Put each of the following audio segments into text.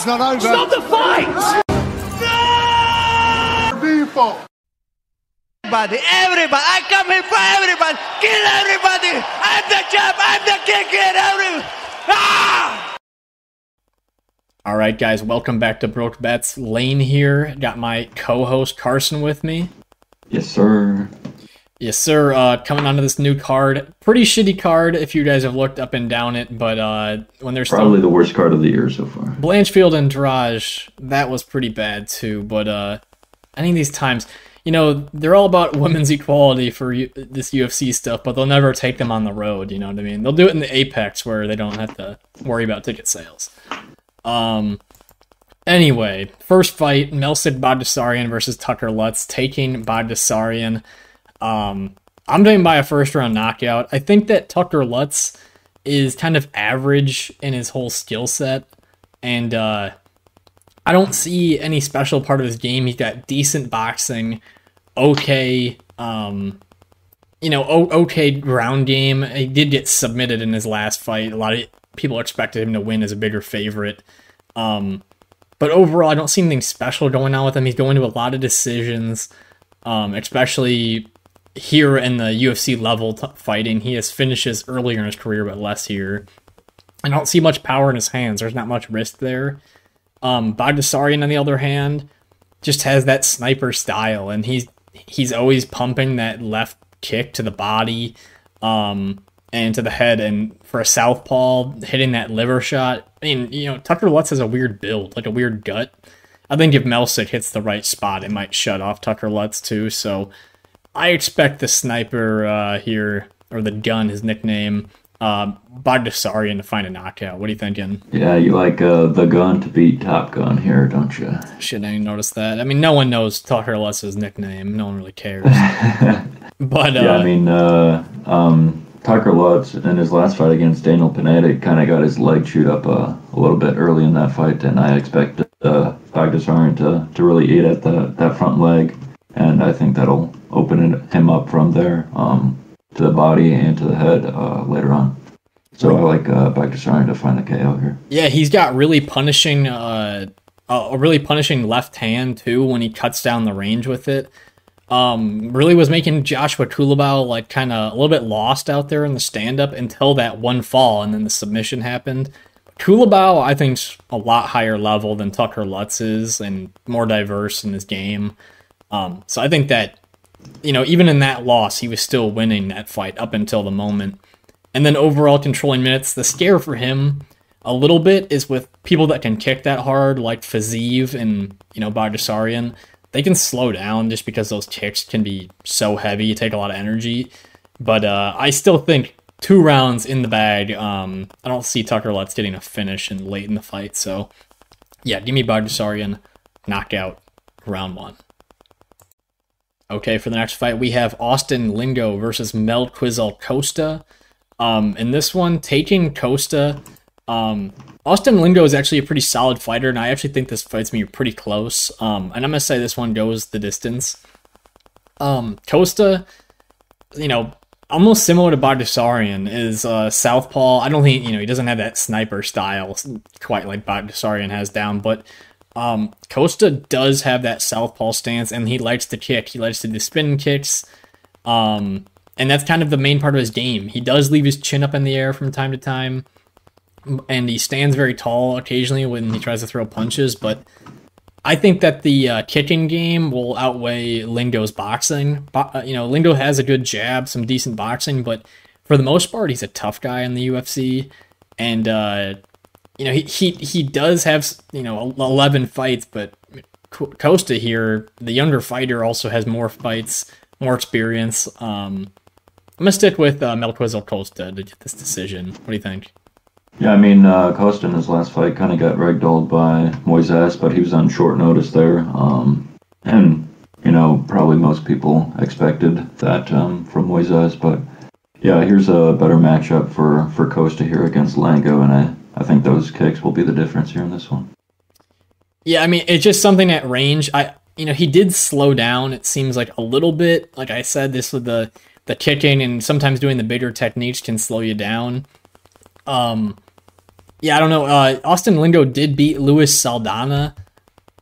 It's not over. Stop the fight! No! Default. Everybody, I come here for everybody. Kill everybody. I'm the champ. I'm the king. Ah! All right, guys, welcome back to Broke Bets. Lane here. Got my co-host Carson with me. Yes, sir. Yes, sir. Coming onto this new card. Pretty shitty card if you guys have looked up and down it, but when there's probably the worst card of the year so far. Blanchfield and Drage, that was pretty bad too, but I think these times, you know, they're all about women's equality for this UFC stuff, but they'll never take them on the road, you know what I mean? They'll do it in the Apex where they don't have to worry about ticket sales. Anyway, first fight, Melsik Baghdasaryan versus Tucker Lutz, taking Baghdasaryan. I'm doing by a first round knockout. I think that Tucker Lutz is kind of average in his whole skill set, and I don't see any special part of his game. He's got decent boxing, okay, okay ground game. He did get submitted in his last fight. A lot of people expected him to win as a bigger favorite. But overall, I don't see anything special going on with him. He's going to a lot of decisions, especially here in the UFC level fighting. He has finishes earlier in his career, but less here. I don't see much power in his hands. There's not much risk there. Baghdasaryan, on the other hand, just has that sniper style, and he's always pumping that left kick to the body and to the head, and for a southpaw, hitting that liver shot. I mean, you know, Tucker Lutz has a weird build, like a weird gut. I think if Melsik hits the right spot, it might shut off Tucker Lutz too, so I expect the sniper here, or the gun, his nickname, Baghdasaryan, to find a knockout. What are you thinking? Yeah, you like the gun to beat Top Gun here, don't you? Shit, I didn't notice that. I mean, no one knows Tucker Lutz's nickname. No one really cares. But yeah, I mean, Tucker Lutz in his last fight against Daniel Pineda kind of got his leg chewed up a little bit early in that fight, and I expect Baghdasaryan to really eat at that front leg, and I think that'll open him up from there to the body and to the head later on. So I like Baghdasaryan to find the KO here. Yeah, he's got really punishing, a really punishing left hand too when he cuts down the range with it. Really was making Joshua Kulabau like kind of a little bit lost out there in the stand-up until that one fall, and then the submission happened. Kulabau, I think, is a lot higher level than Tucker Lutz is, and more diverse in his game. So I think that, you know, even in that loss, he was still winning that fight up until the moment. And then overall controlling minutes, the scare for him a little bit is with people that can kick that hard, like Fiziev and, you know, Baghdasaryan. They can slow down just because those kicks can be so heavy, take a lot of energy. But I still think 2 rounds in the bag. I don't see Tucker Lutz getting a finish late in the fight. So, yeah, give me Baghdasaryan knockout round 1. Okay, for the next fight, we have Austin Lingo versus Melquizael Costa. In this one, taking Costa, Austin Lingo is actually a pretty solid fighter, and I actually think this fight's going to be pretty close. And I'm going to say this one goes the distance. Costa, you know, almost similar to Baghdasaryan, is southpaw. I don't think, you know, he doesn't have that sniper style quite like Baghdasaryan has down, but Costa does have that southpaw stance, and he likes to kick. He likes to do spin kicks, and that's kind of the main part of his game. He does leave his chin up in the air from time to time, and he stands very tall occasionally when he tries to throw punches, but I think that the kicking game will outweigh Lingo's boxing. You know, Lingo has a good jab, some decent boxing, but for the most part, he's a tough guy in the UFC, and you know, he does have, you know, 11 fights, but Costa here, the younger fighter, also has more fights, more experience. I'm going to stick with Melquizael Costa to get this decision. What do you think? Yeah, I mean, Costa in his last fight kind of got ragdolled by Moises, but he was on short notice there. And, you know, probably most people expected that from Moises, but yeah, here's a better matchup for Costa here against Lingo, and I think those kicks will be the difference here in this one. Yeah, I mean, it's just something at range. You know, he did slow down, it seems like a little bit. Like I said, this with the kicking and sometimes doing the bigger techniques can slow you down. Yeah, I don't know. Austin Lingo did beat Luis Saldana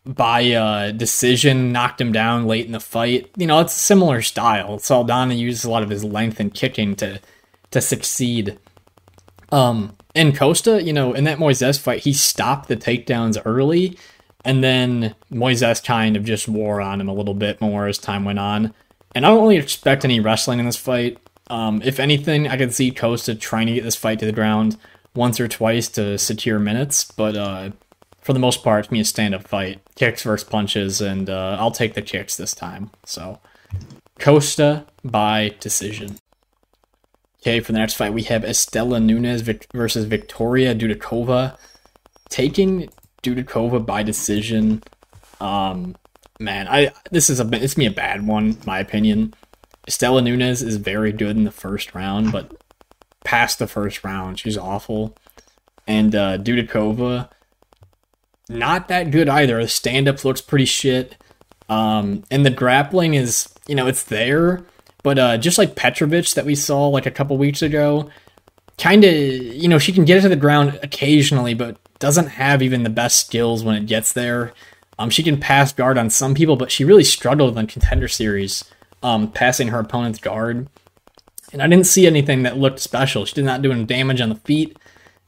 by decision, knocked him down late in the fight. You know, it's a similar style. Saldana uses a lot of his length and kicking to succeed. And Costa, you know, in that Moises fight, he stopped the takedowns early, and then Moises kind of just wore on him a little bit more as time went on. And I don't really expect any wrestling in this fight. If anything, I could see Costa trying to get this fight to the ground once or twice to secure minutes, but for the most part, it's me a stand-up fight. Kicks versus punches, and I'll take the kicks this time. So, Costa by decision. Okay, for the next fight, we have Istela Nunes versus Viktoriya Dudakova. Taking Dudakova by decision. Man, it's me a bad one, in my opinion. Istela Nunes is very good in the first round, but past the first round, she's awful. And Dudakova, not that good either. The stand-up looks pretty shit. And the grappling is, you know, it's there. But just like Petrovic that we saw like a couple weeks ago, kind of, you know, she can get it to the ground occasionally, but doesn't have even the best skills when it gets there. She can pass guard on some people, but she really struggled in Contender Series passing her opponent's guard. And I didn't see anything that looked special. She did not do any damage on the feet.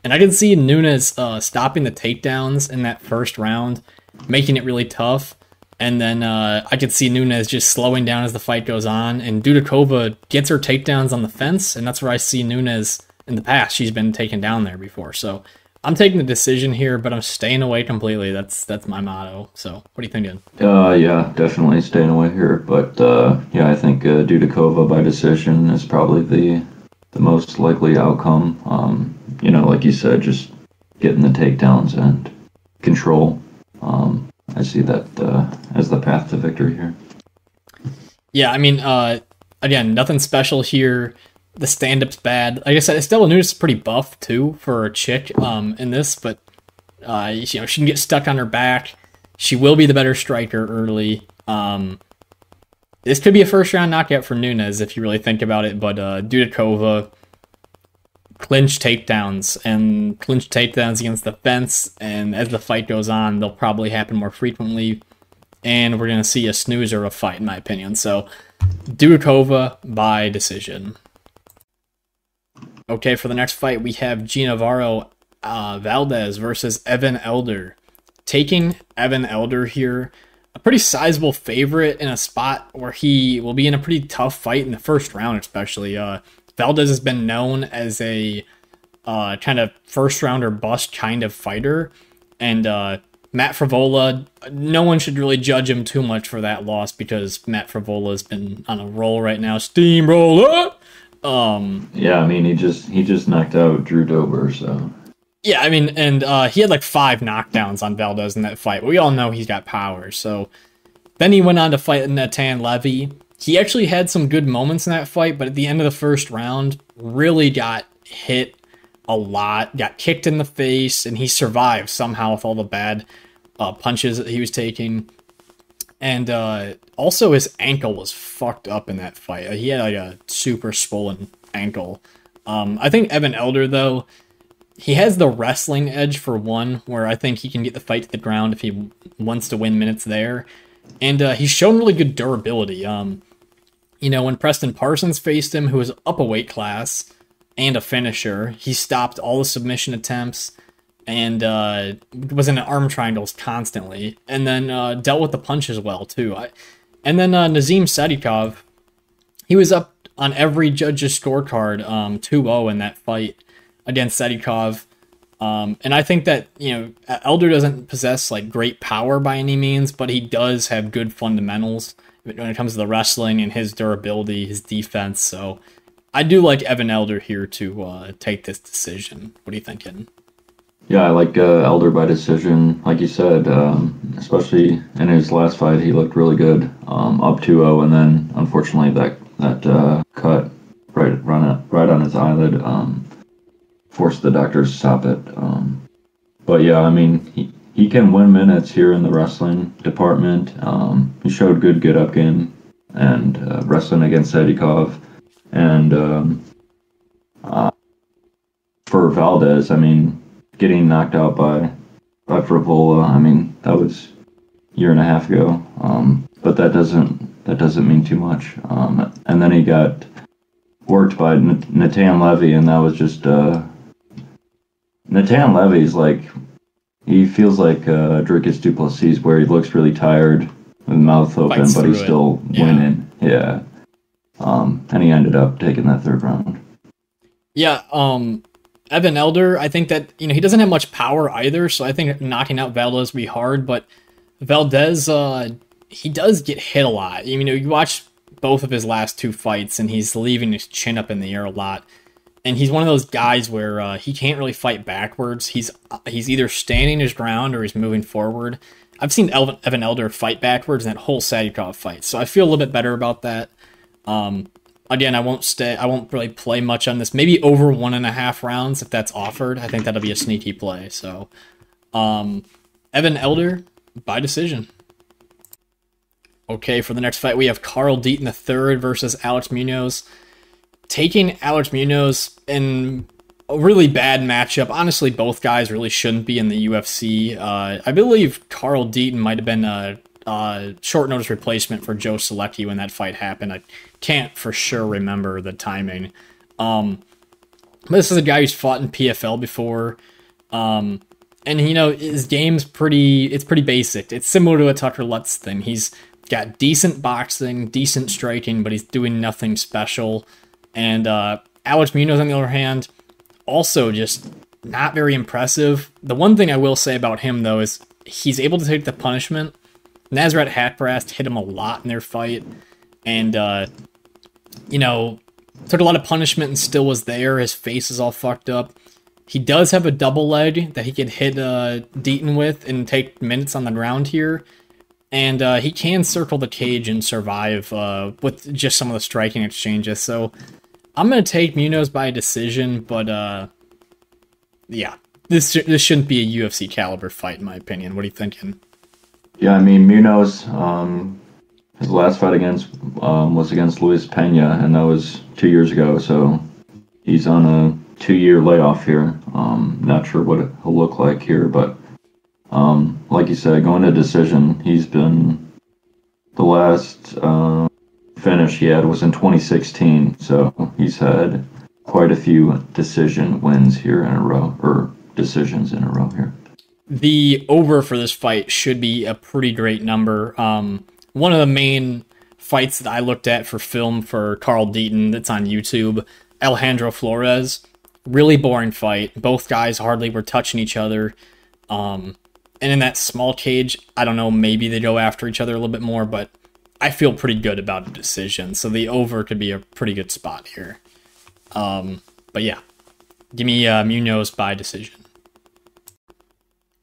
And I can see Nunes stopping the takedowns in that first round, making it really tough. And then I could see Nunes just slowing down as the fight goes on. And Dudakova gets her takedowns on the fence, and that's where I see Nunes in the past. She's been taken down there before. So I'm taking the decision here, but I'm staying away completely. That's my motto. So what are you thinking? Yeah, definitely staying away here. But yeah, I think Dudakova by decision is probably the most likely outcome. You know, like you said, just getting the takedowns and control. I see that as the path to victory here. Yeah, I mean, again, nothing special here. The stand-up's bad. Like I said, Istela Nunes is pretty buff, too, for a chick in this, but, you know, she can get stuck on her back. She will be the better striker early. This could be a first-round knockout for Nunes, if you really think about it, but Dudakova, clinch takedowns against the fence, and as the fight goes on, they'll probably happen more frequently, and we're going to see a snoozer of a fight, in my opinion. So, Dudakova by decision. Okay, for the next fight, we have Genaro Valdez versus Evan Elder. Taking Evan Elder here, a pretty sizable favorite in a spot where he will be in a pretty tough fight in the first round, especially. Valdez has been known as a kind of first-rounder bust kind of fighter, and Matt Frivola, no one should really judge him too much for that loss because Matt Frivola has been on a roll right now. Steamroller! Yeah, I mean, he just knocked out Drew Dober, so... Yeah, I mean, and he had like 5 knockdowns on Valdez in that fight. We all know he's got power, so... Then he went on to fight Natan Levy. He actually had some good moments in that fight, but at the end of the first round, really got hit a lot, got kicked in the face, and he survived somehow with all the bad punches that he was taking. And also his ankle was fucked up in that fight. He had like a super swollen ankle. I think Evan Elder, though, he has the wrestling edge for one, where I think he can get the fight to the ground if he wants to win minutes there. And he's shown really good durability. You know, when Preston Parsons faced him, who was up a weight class and a finisher, he stopped all the submission attempts and was in arm triangles constantly, and then dealt with the punches well, too. And then Nazim Sadykhov, he was up on every judge's scorecard 2-0 in that fight against Sadykhov. And I think that, you know, Elder doesn't possess like great power by any means, but he does have good fundamentals when it comes to the wrestling and his durability, his defense. So I do like Evan Elder here to take this decision. What are you thinking? Yeah, I like Elder by decision. Like you said, especially in his last fight, he looked really good, up 2-0, and then unfortunately that cut right on his eyelid forced the doctors to stop it. But yeah, I mean, he can win minutes here in the wrestling department. He showed good get-up game and wrestling against Sadykhov. And for Valdez, I mean, getting knocked out by Frivola. I mean, that was a year and a half ago. But that doesn't mean too much. And then he got worked by Natan Levy, and that was just Natan Levy's like, he feels like Dricus Duplessis, where he looks really tired with mouth open, but he's still winning. Yeah. And he ended up taking that third round. Yeah, Evan Elder, I think that, he doesn't have much power either, so I think knocking out Valdez would be hard, but Valdez, he does get hit a lot. You watch both of his last two fights, and he's leaving his chin up in the air a lot. And he's one of those guys where he can't really fight backwards. He's either standing his ground or he's moving forward. I've seen Evan Elder fight backwards in that whole Sadykhov fight, so I feel a little bit better about that. Again, I won't really play much on this. Maybe over 1.5 rounds if that's offered. I think that'll be a sneaky play. So, Evan Elder by decision. Okay, for the next fight, we have Carl Deaton III versus Alex Munoz. Taking Alex Munoz in a really bad matchup. Honestly, both guys really shouldn't be in the UFC. I believe Carl Deaton might have been a short notice replacement for Joe Selecki when that fight happened. I can't for sure remember the timing. But this is a guy who's fought in PFL before. And his game's pretty basic. It's similar to a Tucker Lutz thing. He's got decent boxing, decent striking, but he's doing nothing special. And Alex Munoz, on the other hand, also just not very impressive. The one thing I will say about him, though, is he's able to take the punishment. Nasrat Hatbrast hit him a lot in their fight. And, took a lot of punishment and still was there. His face is all fucked up. He does have a double leg that he could hit Deaton with and take minutes on the ground here. And he can circle the cage and survive with just some of the striking exchanges. So I'm going to take Munoz by decision, but yeah, this shouldn't be a UFC caliber fight, in my opinion. What are you thinking? Yeah, I mean, Munoz, his last fight was against Luis Pena, and that was 2 years ago, so he's on a 2-year layoff here. Not sure what he'll look like here, but like you said, going to decision, he's been, the last finish he had was in 2016, so he's had quite a few decision wins here in a row, or decisions in a row here. The over for this fight should be a pretty great number. One of the main fights that I looked at for film for Carl Deaton that's on YouTube, Alejandro Flores, really boring fight. Both guys hardly were touching each other. And in that small cage, I don't know, maybe they go after each other a little bit more, but I feel pretty good about a decision. So the over could be a pretty good spot here. But yeah, give me Munoz by decision.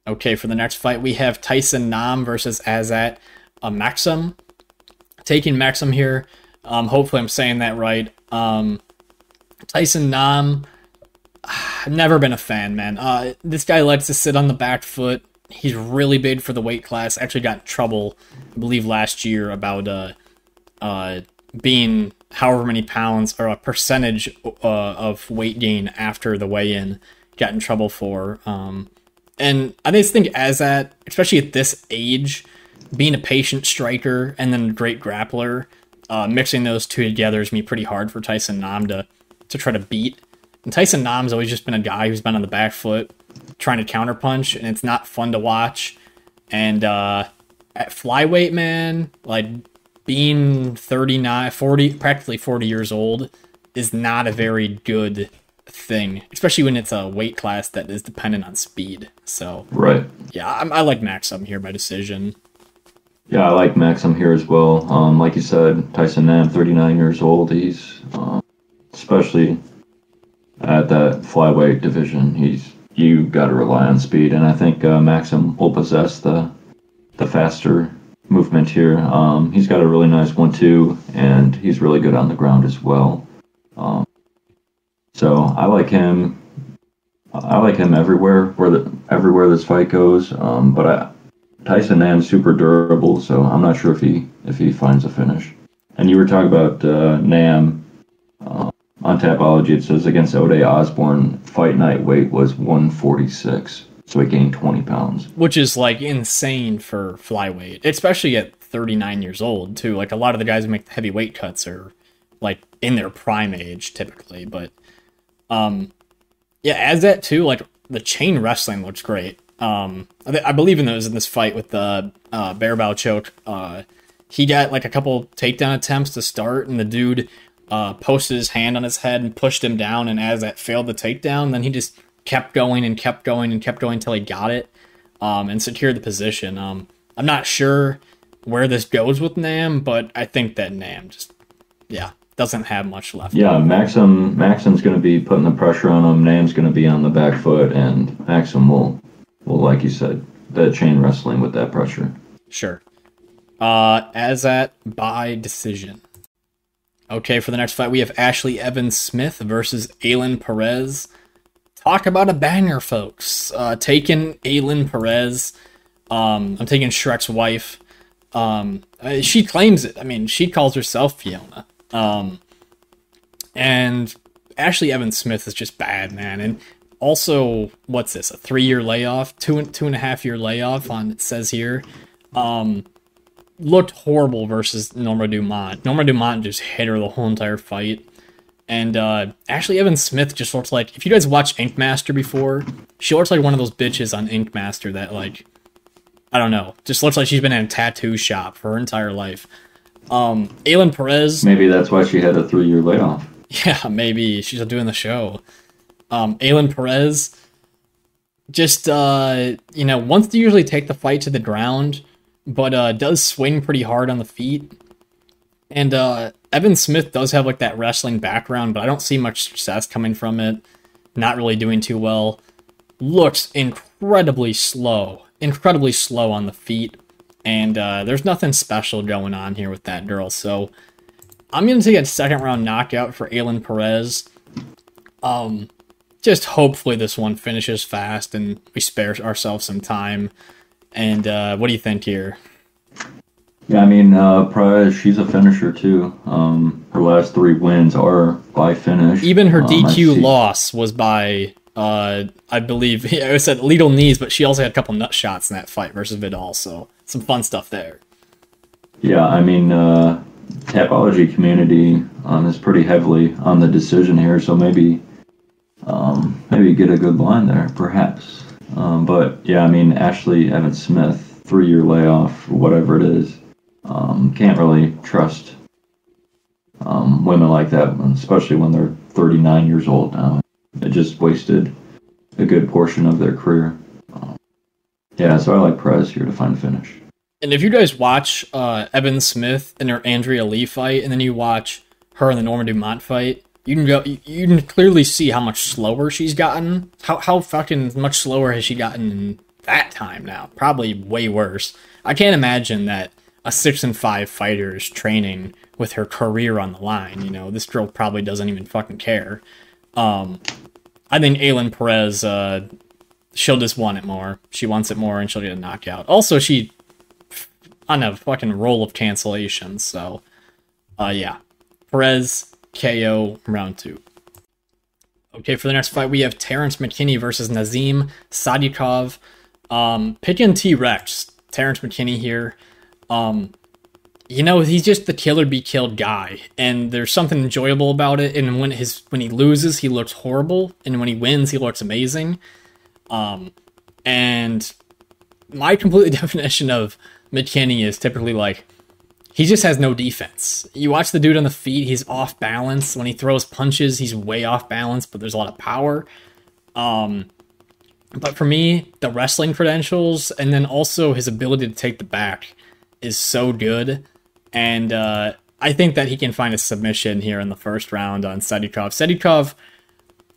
Okay, for the next fight, we have Tyson Nam versus Azat Maksum. Taking Maksum here. Hopefully I'm saying that right. Tyson Nam, never been a fan, man. This guy likes to sit on the back foot. He's really big for the weight class. Actually got in trouble, I believe, last year about being however many pounds or a percentage of weight gain after the weigh-in. Got in trouble for. And I just think Azat, especially at this age, being a patient striker and then a great grappler, mixing those two together is going to be pretty hard for Tyson Nam to try to beat. And Tyson Nam's always just been a guy who's been on the back foot trying to counterpunch, and it's not fun to watch. And at flyweight, man, like being 39, 40, practically 40 years old is not a very good thing, especially when it's a weight class that is dependent on speed. So, right. Yeah, I like Maksum here by decision. Yeah, I like Maksum here as well. Like you said, Tyson Nam, 39 years old. He's, especially at that flyweight division, you got to rely on speed, and I think Maksum will possess the faster movement here. He's got a really nice 1-2, and he's really good on the ground as well. So I like him. I like him everywhere everywhere this fight goes. But Tyson Nam's super durable, so I'm not sure if he finds a finish. And you were talking about Nam. On Tapology, it says against Ode Osborne, fight night weight was 146. So he gained 20 pounds. Which is, like, insane for flyweight, especially at 39 years old, too. Like, a lot of the guys who make the heavy weight cuts are, like, in their prime age, typically. But, yeah, Azat, too, like, the chain wrestling looks great. I believe in this fight with the bear bow choke. He got, like, a couple takedown attempts to start, and the dude posted his hand on his head and pushed him down, and Azat failed the takedown. Then he just kept going and kept going and kept going until he got it and secured the position. I'm not sure where this goes with Nam, but I think that Nam just, doesn't have much left. Yeah, Maksum's going to be putting the pressure on him. Nam's going to be on the back foot, and Maksum will, like you said, the chain wrestling with that pressure. Sure. Azat by decision. Okay, for the next fight, we have Ashlee Evans Smith versus Ailin Perez. Talk about a banger, folks. Taking Ailin Perez. I'm taking Shrek's wife. She claims it. I mean, she calls herself Fiona. And Ashlee Evans Smith is just bad, man. And also, what's this? A 3-year layoff? 2.5-year layoff on, it says here. Looked horrible versus Norma Dumont. Norma Dumont just hit her the whole entire fight. And Ashlee Evans Smith just looks like, if you guys watched Ink Master before, she looks like one of those bitches on Ink Master that, like, I don't know, just looks like she's been in a tattoo shop for her entire life. Ailin Perez. Maybe that's why she had a 3-year layoff. Yeah, maybe she's doing the show. Ailin Perez just, wants to usually take the fight to the ground, but does swing pretty hard on the feet. And Evan Smith does have, like, that wrestling background, but I don't see much success coming from it. Not really doing too well. Looks incredibly slow on the feet. And there's nothing special going on here with that girl. So I'm going to take a second-round knockout for Ailin Perez. Just hopefully this one finishes fast and we spare ourselves some time. And what do you think here? Yeah, I mean, Perez, she's a finisher, too. Her last 3 wins are by finish. Even her DQ loss was by, I believe, I said lethal knees, but she also had a couple nut shots in that fight versus Vidal, so some fun stuff there. Yeah, I mean, Tapology community is pretty heavily on the decision here, so maybe get a good line there, perhaps. But, yeah, I mean, Ashlee Evans Smith, 3-year layoff, whatever it is. Can't really trust women like that, especially when they're 39 years old now. It just wasted a good portion of their career. So I like Perez here to find a finish. And if you guys watch Evan Smith in her Andrea Lee fight, and then you watch her in the Norma Dumont fight, you can clearly see how much slower she's gotten. How fucking much slower has she gotten in that time now? Probably way worse. I can't imagine that a 6-5 fighter is training with her career on the line. You know, this girl probably doesn't even fucking care. I think Ailin Perez, she'll just want it more. She wants it more and she'll get a knockout. Also, she on a fucking roll of cancellations. So, Perez, KO, round 2. Okay, for the next fight, we have Terrance McKinney versus Nazim Sadykhov. Picking T-Rex, Terrance McKinney here. He's just the killer be killed guy, and there's something enjoyable about it. And when he loses, he looks horrible, and when he wins, he looks amazing. And my complete definition of McKinney is typically like, he just has no defense. You watch the dude on the feet, he's off balance. When he throws punches, he's way off balance, but there's a lot of power. But for me, the wrestling credentials, and then also his ability to take the back is so good. And I think that he can find a submission here in the first round on Sadykhov. Sadykhov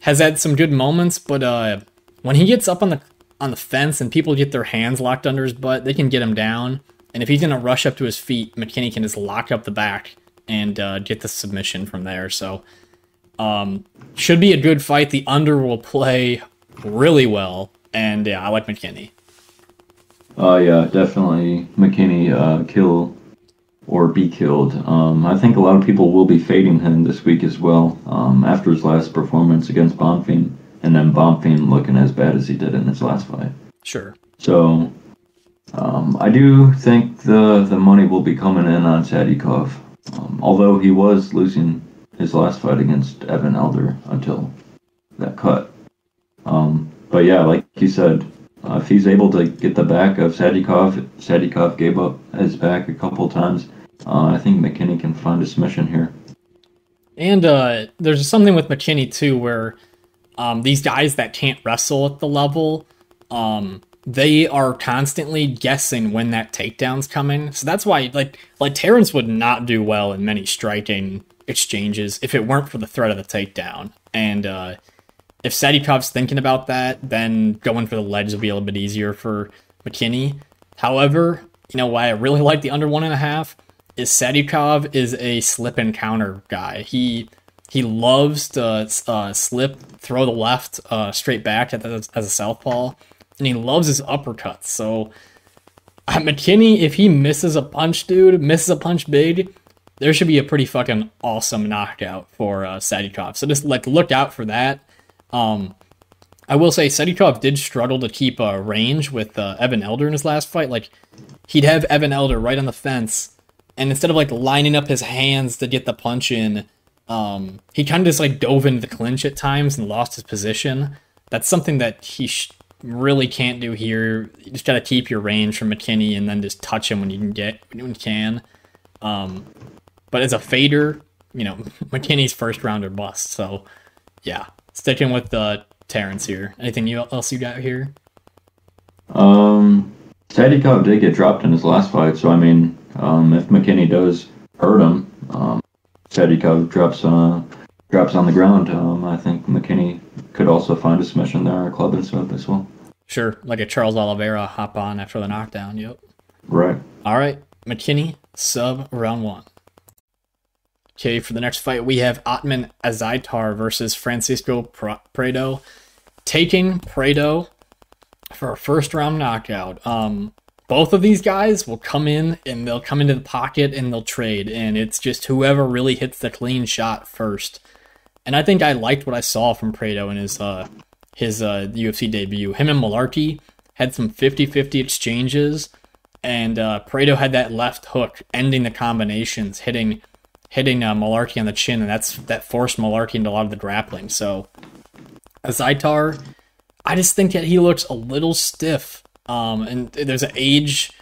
has had some good moments, but when he gets up on the fence and people get their hands locked under his butt, they can get him down. And if he's going to rush up to his feet, McKinney can just lock up the back and get the submission from there. So, should be a good fight. The under will play really well. And, I like McKinney. Yeah, definitely McKinney or be killed. I think a lot of people will be fading him this week as well, after his last performance against Bonfim, and then Bonfim looking as bad as he did in his last fight. Sure. So I do think the money will be coming in on Sadykhov, although he was losing his last fight against Evan Elder until that cut. But yeah, like you said, if he's able to get the back of Sadykhov gave up his back a couple times. I think McKinney can find a submission here. And there's something with McKinney too, where these guys that can't wrestle at the level, they are constantly guessing when that takedown's coming. So that's why, like Terrance would not do well in many striking exchanges if it weren't for the threat of the takedown. And if Sadykhov's thinking about that, then going for the ledge will be a little bit easier for McKinney. However, you know why I really like the under 1.5 is Sadykhov is a slip and counter guy. He loves to slip, throw the left straight back as a southpaw, and he loves his uppercuts. So McKinney, if he misses a punch, misses a punch big, there should be a pretty fucking awesome knockout for Sadykhov. So just look out for that. I will say Sadykhov did struggle to keep range with Evan Elder in his last fight. He'd have Evan Elder right on the fence, and instead of lining up his hands to get the punch in, he kind of just dove into the clinch at times and lost his position. That's something that he really can't do here. You just got to keep your range from McKinney and then just touch him when you can. But as a fader, McKinney's first round or bust. So yeah, sticking with Terrance here. Anything else you got here? Sadykhov did get dropped in his last fight, so if McKinney does hurt him, Sadykhov drops on the ground. I think McKinney could also find a submission there, a club and sub as well. Sure, like a Charles Oliveira hop on after the knockdown. Yep. Right. All right, McKinney sub round 1. Okay, for the next fight, we have Ottman Azaitar versus Francisco Prado. Taking Prado for a first-round knockout. Both of these guys will come in, and they'll come into the pocket, and they'll trade. And it's just whoever really hits the clean shot first. And I think I liked what I saw from Prado in his UFC debut. Him and Malarkey had some 50-50 exchanges, and Prado had that left hook ending the combinations, hitting Malarkey on the chin, and that forced Malarkey into a lot of the grappling. So Azaitar, I just think that he looks a little stiff. And there's an age.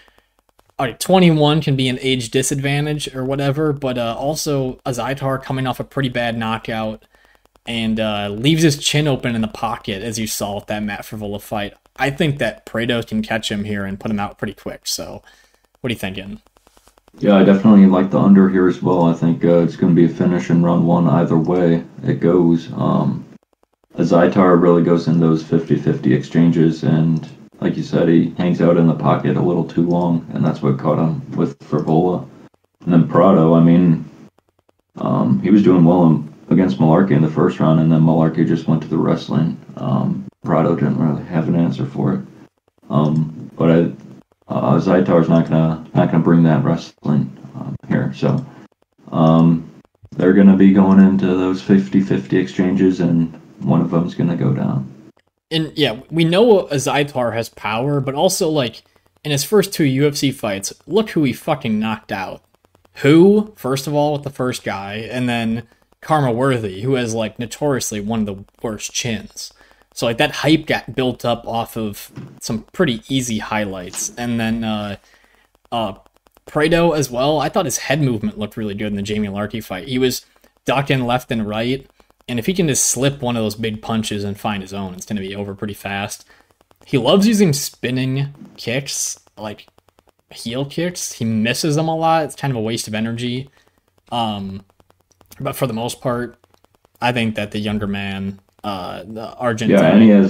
All right, 21 can be an age disadvantage or whatever, but also Azaitar coming off a pretty bad knockout and leaves his chin open in the pocket, as you saw with that Matt Favola fight. I think that Prado can catch him here and put him out pretty quick. So, what are you thinking? Yeah, I definitely like the under here as well. I think it's going to be a finish in round 1 either way it goes. Azaitar really goes in those 50-50 exchanges, and like you said, he hangs out in the pocket a little too long, and that's what caught him with Favola. And then Prado, he was doing well against Malarkey in the first round, and then Malarkey just went to the wrestling. Prado didn't really have an answer for it. But Azaitar's not gonna bring that wrestling here. So they're gonna be going into those 50-50 exchanges, and one of them's gonna go down. And yeah, we know Azaitar has power, but also in his first 2 UFC fights, look who he fucking knocked out. Who, first of all, with the first guy, and then Karma Worthy, who has notoriously one of the worst chins. So that hype got built up off of some pretty easy highlights. And then Prado as well, I thought his head movement looked really good in the Jamie Larkey fight. He was ducking left and right, and if he can just slip one of those big punches and find his own, it's going to be over pretty fast. He loves using spinning kicks, like heel kicks. He misses them a lot. It's kind of a waste of energy. But for the most part, I think that the younger man, the Argentine... Yeah,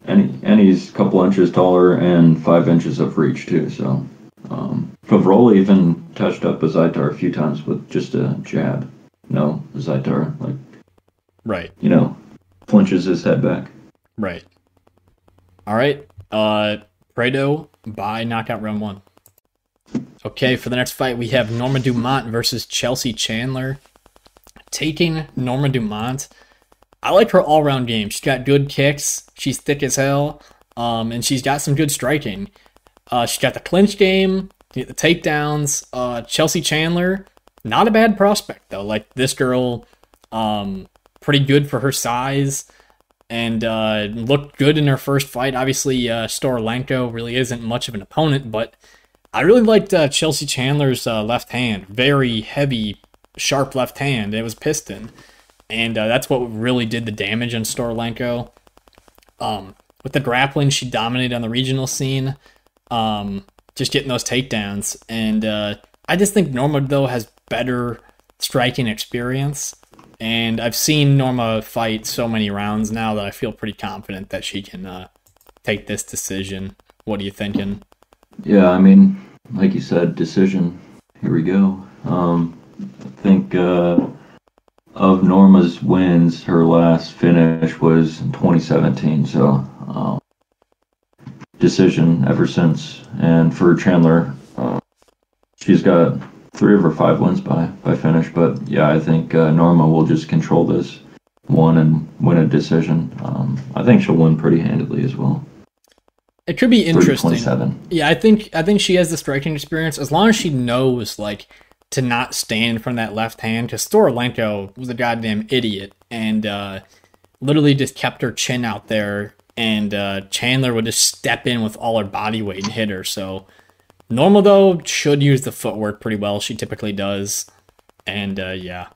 and he's a couple inches taller and 5 inches of reach too, so... Favola even touched up Azaitar a few times with just a jab. No, Azaitar, right. Flinches his head back. Right. All right. Prado by knockout round 1. Okay, for the next fight, we have Norma Dumont versus Chelsea Chandler. Taking Norma Dumont. I like her all-around game. She's got good kicks. She's thick as hell. And she's got some good striking. She's got the clinch game, the takedowns. Chelsea Chandler, not a bad prospect, though. Like, this girl, pretty good for her size. And looked good in her first fight. Obviously, Storolenko really isn't much of an opponent, but I really liked Chelsea Chandler's left hand. Very heavy, sharp left hand. It was piston. And that's what really did the damage on Storolenko. With the grappling, she dominated on the regional scene. Just getting those takedowns. And I just think Norma, though, has better striking experience. And I've seen Norma fight so many rounds now that I feel pretty confident that she can take this decision. What are you thinking? Yeah, I mean, like you said, decision. Here we go. I think of Norma's wins, her last finish was in 2017, so decision ever since. And for Chandler, she's got 3 of her 5 wins by finish, but yeah, I think Norma will just control this one and win a decision. I think she'll win pretty handedly as well. It could be interesting. 27. Yeah, I think she has the striking experience as long as she knows like to not stand in front of that left hand. Because Storolenko was a goddamn idiot and literally just kept her chin out there, and Chandler would just step in with all her body weight and hit her. So Norma, though, should use the footwork pretty well. She typically does. And, yeah.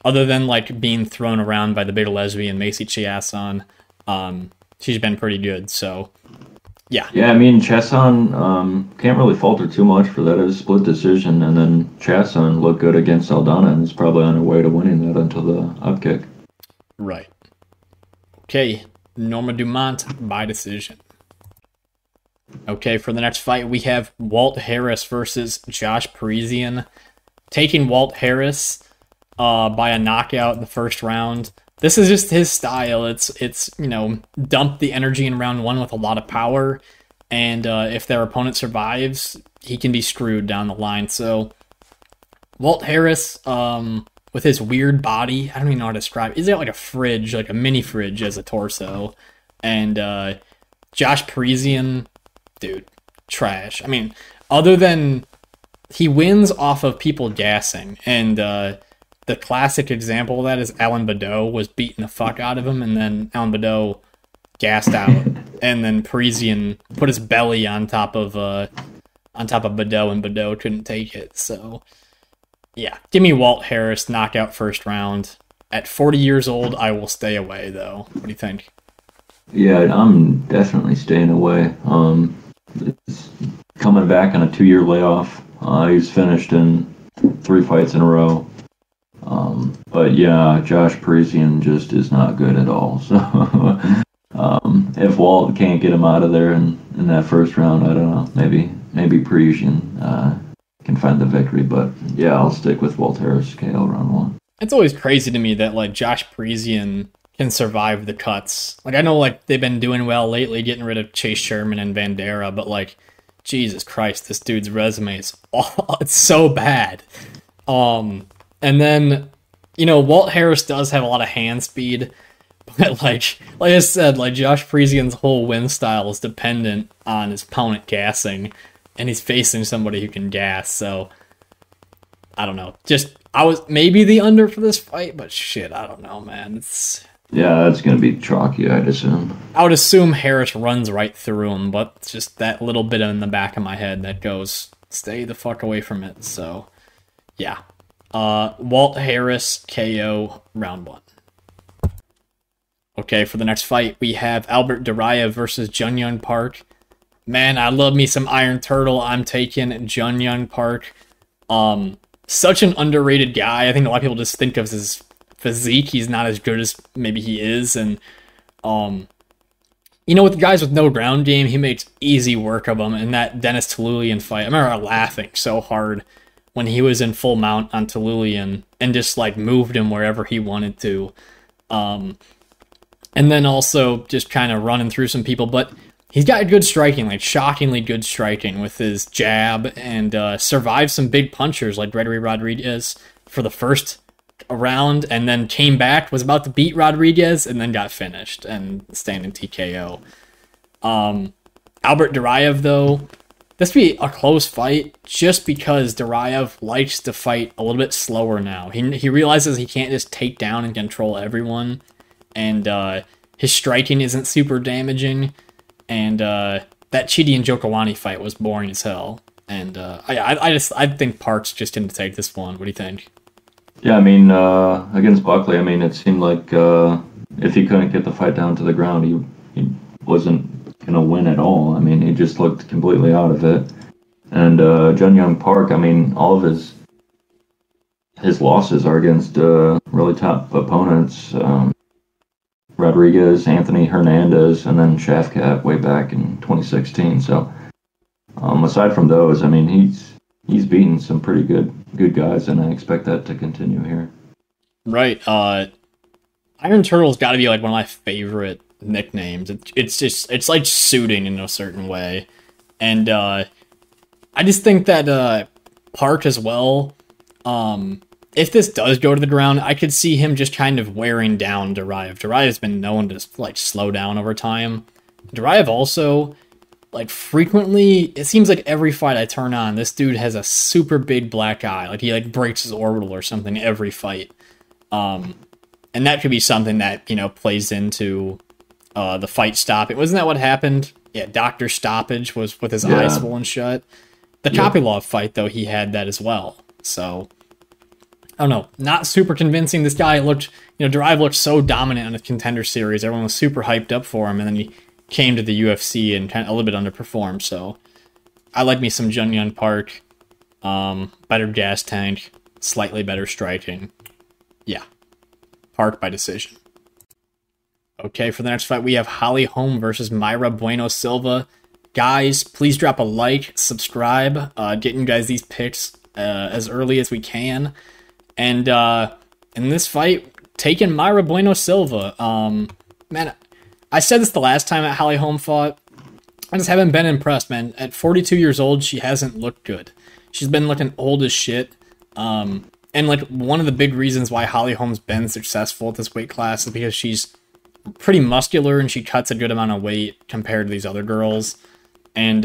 Other than, like, being thrown around by the big lesbian Macy Chiasson, she's been pretty good, so, yeah. Yeah, I mean, Chiasson can't really falter too much for that. It was a split decision, and then Chiasson looked good against Aldana and is probably on her way to winning that until the upkick. Right. Okay, Norma Dumont by decision. Okay, for the next fight, we have Walt Harris versus Josh Parisian. Taking Walt Harris by a knockout in the first round. This is just his style. It's dump the energy in round 1 with a lot of power, and if their opponent survives, he can be screwed down the line. So, Walt Harris, with his weird body, I don't even know how to describe it. He's got like a fridge, like a mini fridge as a torso. And Josh Parisian, dude, trash. I mean, other than he wins off of people gassing, and the classic example of that is Alan Badeau was beating the fuck out of him, and then Alan Badeau gassed out, and then Parisian put his belly on top of Badeau, and Badeau couldn't take it. So, yeah, give me Walt Harris, knockout first round. At 40 years old, I will stay away, though. What do you think? Yeah, I'm definitely staying away. It's coming back on a 2-year layoff. He's finished in 3 fights in a row. But yeah, Josh Parisian just is not good at all. So if Walt can't get him out of there in that first round, I don't know. Maybe Parisian can find the victory. But yeah, I'll stick with Walt Harris KO round 1. It's always crazy to me that like Josh Parisian can survive the cuts. Like, I know like they've been doing well lately, getting rid of Chase Sherman and Bandera, but like, Jesus Christ, this dude's resume is it's so bad. And then, Walt Harris does have a lot of hand speed, but like I said, like Josh Parisian's whole win style is dependent on his opponent gassing, and he's facing somebody who can gas. So I don't know. I was maybe the under for this fight, but shit, I don't know, man. Yeah, that's going to be chalky, I'd assume. I would assume Harris runs right through him, but it's just that little bit in the back of my head that goes, stay the fuck away from it. So, yeah. Walt Harris, KO, round 1. Okay, for the next fight, we have Albert Duraev versus Jun Park. Man, I love me some Iron Turtle. I'm taking Jun Park. Such an underrated guy. I think a lot of people just think of his physique. He's not as good as maybe he is. And, with guys with no ground game, he makes easy work of them. And that Dennis Tululian fight, I remember laughing so hard when he was in full mount on Tululian and just like moved him wherever he wanted to. And then also just kind of running through some people. But he's got good striking, like shockingly good striking with his jab, and survived some big punchers like Gregory Rodriguez for the first round, and then came back, was about to beat Rodriguez, and then got finished and standing TKO. Albert Duraev, though, this would be a close fight just because Duraev likes to fight a little bit slower now. He realizes he can't just take down and control everyone, and his striking isn't super damaging, and that Chidi and Jokawani fight was boring as hell. And I think Park's just going to take this one. What do you think? Yeah, I mean, against Buckley, I mean, it seemed like if he couldn't get the fight down to the ground, he wasn't going to win at all. I mean, he just looked completely out of it. And Jun Young Park, I mean, all of his losses are against really top opponents. Rodriguez, Anthony Hernandez, and then Shafkat way back in 2016. So aside from those, I mean, he's beaten some pretty good guys, and I expect that to continue here. Right. Iron Turtle's got to be like one of my favorite nicknames. It's like suiting in a certain way, and I just think that Park as well. If this does go to the ground, I could see him just kind of wearing down Duraev. Durayev's been known to like slow down over time. Duraev also, like, frequently, it seems like every fight I turn on, this dude has a super big black eye. Like, he like breaks his orbital or something every fight. And that could be something that, you know, plays into the fight stopping. Wasn't that what happened? Yeah, Dr. Stoppage was with his eyes swollen shut. The Kopylov fight, though, he had that as well. So, I don't know. Not super convincing. This guy looked, you know, Duraev looked so dominant on the Contender Series. Everyone was super hyped up for him, and then he came to the UFC and kind of a little bit underperformed. So, I like me some Jun Young Park. Better gas tank. Slightly better striking. Yeah. Park by decision. Okay, for the next fight, we have Holly Holm versus Mayra Bueno Silva. Guys, please drop a like, subscribe, getting you guys these picks as early as we can. And in this fight, taking Mayra Bueno Silva. Man, I said this the last time that Holly Holm fought. I just haven't been impressed, man. At 42 years old, she hasn't looked good. She's been looking old as shit. And like one of the big reasons why Holly Holm's been successful at this weight class is because she's pretty muscular and she cuts a good amount of weight compared to these other girls. And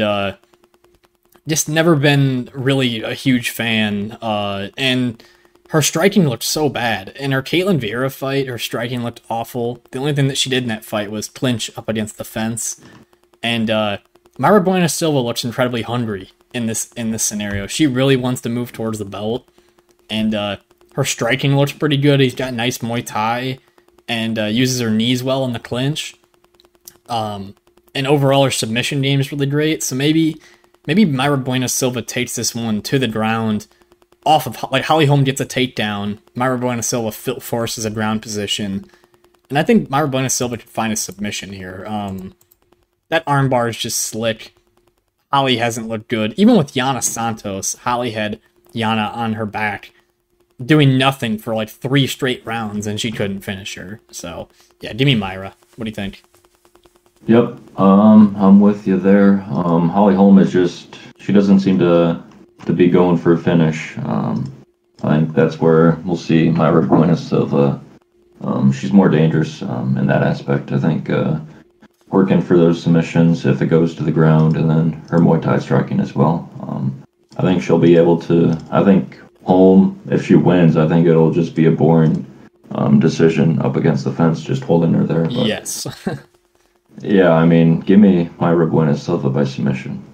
just never been really a huge fan. And her striking looked so bad. In her Caitlin Vieira fight, her striking looked awful. The only thing that she did in that fight was clinch up against the fence. And Mayra Bueno Silva looks incredibly hungry in this scenario. She really wants to move towards the belt. And her striking looks pretty good. He's got nice Muay Thai and uses her knees well in the clinch. And overall, her submission game is really great. So maybe Mayra Bueno Silva takes this one to the ground off of, like, Holly Holm gets a takedown. Mayra Bueno Silva forces a ground position. And I think Mayra Bueno Silva could find a submission here. That armbar is just slick. Holly hasn't looked good. Even with Yana Santos, Holly had Yana on her back doing nothing for like 3 straight rounds, and she couldn't finish her. So, yeah, give me Mayra. What do you think? Yep, I'm with you there. Holly Holm is just, she doesn't seem to be going for a finish. I think that's where we'll see Mayra Bueno Silva. She's more dangerous in that aspect. I think working for those submissions if it goes to the ground, and then her Muay Thai striking as well. I think she'll be able to, I think Holm, if she wins, I think it'll just be a boring decision up against the fence, just holding her there. But, yes. yeah, I mean, give me Mayra Bueno Silva by submission.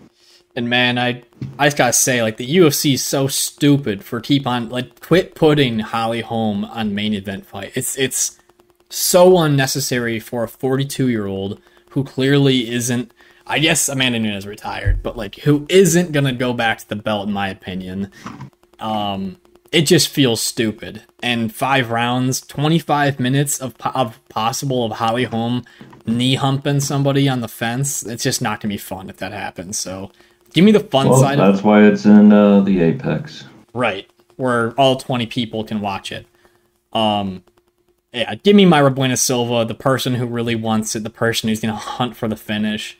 And man, I just gotta say, like, the UFC is so stupid for quit putting Holly Holm on main event fight. It's so unnecessary for a 42-year-old who clearly isn't, I guess Amanda Nunes retired, but like, who isn't gonna go back to the belt, in my opinion. It just feels stupid. And 5 rounds, 25 minutes of possible of Holly Holm knee humping somebody on the fence. It's just not gonna be fun if that happens. So give me the fun side. That's why it's in the Apex. Right, where all 20 people can watch it. Yeah, give me Mayra Bueno Silva, the person who really wants it, the person who's gonna hunt for the finish.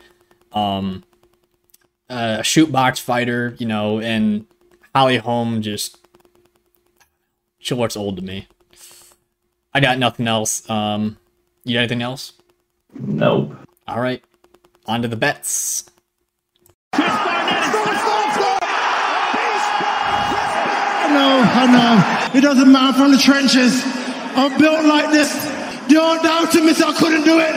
A shoot box fighter, you know, and Holly Holm she looks old to me. I got nothing else. You got anything else? Nope. All right, on to the bets. I know. It doesn't matter. I'm from the trenches. I'm built like this. Don't doubt me, so I couldn't do it.